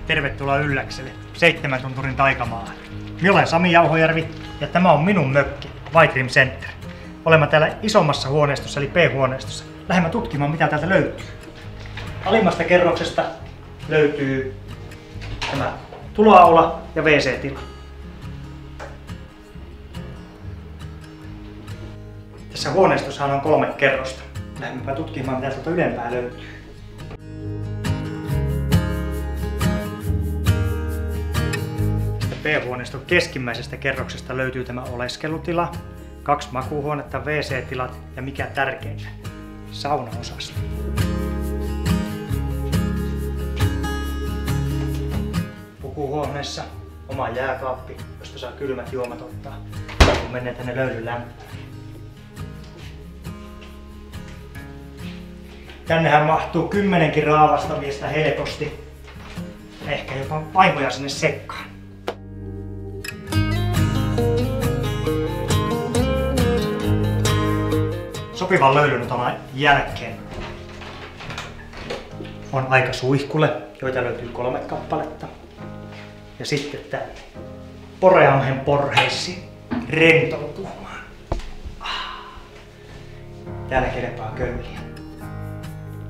Tervetuloa Ylläkselle, 7 tunturin taikamaahan. Minä olen Sami Jauhojärvi ja tämä on minun mökki, White Rim Center. Olemme täällä isommassa huoneistossa eli P-huoneistossa. Lähdemme tutkimaan mitä täältä löytyy. Alimmasta kerroksesta löytyy tämä tuloaula ja WC-tila. Tässä huoneistossahan on 3 kerrosta. Lähdemmepä tutkimaan mitä tuolta ylempää löytyy. P-huoneiston keskimmäisestä kerroksesta löytyy tämä oleskelutila, 2 makuuhuonetta, WC-tilat ja mikä tärkeintä, saunaosasto. Pukuhuoneessa oma jääkaappi, josta saa kylmät juomat ottaa, kun menee tänne löylyn lämpöön. Tännehän mahtuu 10 raavasta miestä helposti, ehkä jopa vaimoja sinne sekkaan. Sopivan löylynoton jälkeen on aika suihkulle, joita löytyy 3 kappaletta. Ja sitten tänne Boreamhen porheisiin rentoutumaan. Täällä kelepaa köyliä.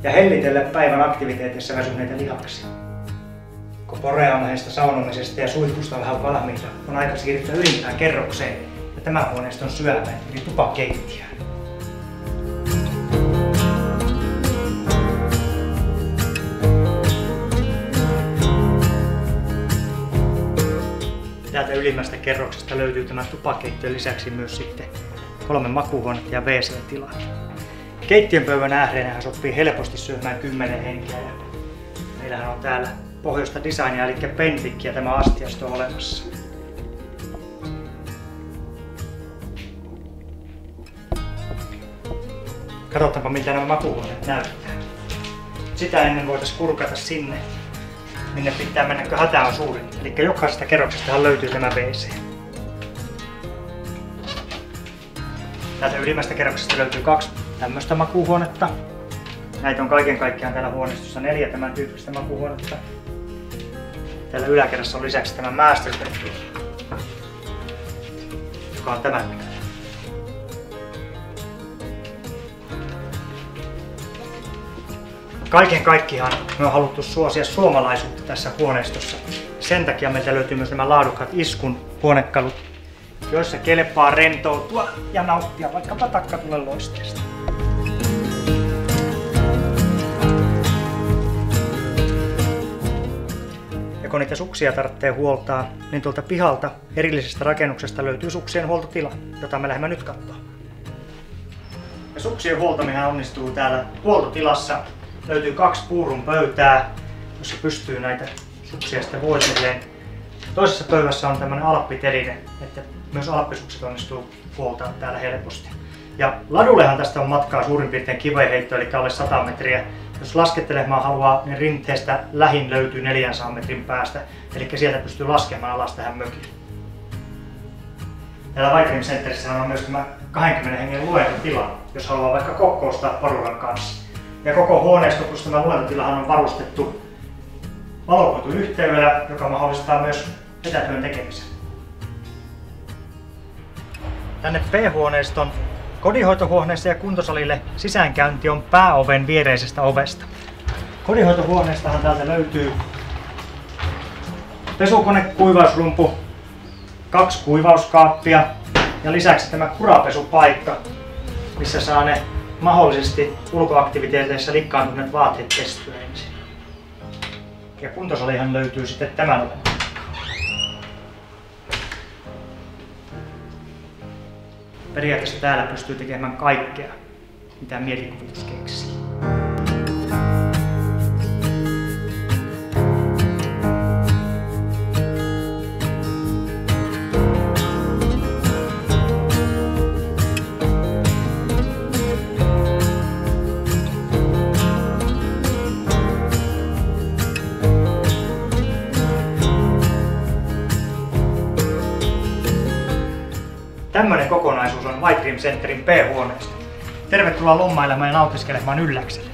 Ja hellitellä päivän aktiviteetissa väsyneitä lihaksia. Kun Boreamhesta, saunomisesta ja suihkusta on vähän valmiita, on aika siirtyä ylimpään kerrokseen ja tämän huoneiston syömään eli tupakeittiöön. Täältä ylimmästä kerroksesta löytyy tämän tupakeittiön lisäksi myös sitten 3 makuuhuonetta ja WC-tilaa. Keittiön pöydän ääreenhän sopii helposti syömään 10 henkeä. Ja meillähän on täällä pohjoista designia eli pentikkiä tämä astiasto olemassa. Katsotaanpa miltä nämä makuuhuoneet näyttää. Sitä ennen voitaisiin kurkata sinne, minne pitää mennä, kun hätä on suurin. Eli jokaisesta kerroksestahan löytyy tämä WC. Täältä ylimmästä kerroksesta löytyy 2 tämmöistä makuuhuonetta. Näitä on kaiken kaikkiaan täällä huoneistossa 4 tämän tyyppistä makuuhuonetta. Täällä yläkerrassa on lisäksi tämä master bedroom, joka on tämän näköinen. Kaiken kaikkiaan me on haluttu suosia suomalaisuutta tässä huoneistossa. Sen takia meiltä löytyy myös nämä laadukkaat iskun huonekalut, joissa kelpaa rentoutua ja nauttia vaikkapa takkatulen loisteesta. Ja kun niitä suksia tarvitsee huoltaa, niin tuolta pihalta erillisestä rakennuksesta löytyy suksien huoltotila, jota me lähdemme nyt katsomaan. Ja suksien huoltaminen onnistuu täällä huoltotilassa. Löytyy 2 puurun pöytää, jossa pystyy näitä suksia sitten vuosilleen. Toisessa pöydässä on tämmöinen alppiteline, että myös alppisukset onnistuu huoltaa täällä helposti. Ja ladullehan tästä on matkaa suurin piirtein kiveenheitto, eli alle 100 metriä. Jos laskettelemaan haluaa, niin rinteestä lähin löytyy 400 metrin päästä, eli sieltä pystyy laskemaan alas tähän mökille. Täällä White Rim Centerissä on myös tämä 20 hengen luentotila, jos haluaa vaikka kokoustaa porukan kanssa. Ja koko huoneisto plus tämä luentotilahan on varustettu valokuituyhteydellä, joka mahdollistaa myös etätyön tekemisen. Tänne P-huoneiston kodinhoitohuoneessa ja kuntosalille sisäänkäynti on pääoven viereisestä ovesta. Kodinhoitohuoneestahan täältä löytyy pesukone, kuivauslumpu, 2 kuivauskaappia ja lisäksi tämä kurapesupaikka, missä saa ne mahdollisesti ulkoaktiviteeteissa likkaantuneet vaatteet pestyä ensin. Ja kuntosalihan löytyy sitten tämän oven. Periaatteessa täällä pystyy tekemään kaikkea, mitä mielikuvitus keksii. Tämmöinen kokonaisuus on White Rim Centerin P-huoneisto. Tervetuloa lommailemaan ja nautiskelemaan Ylläkselle.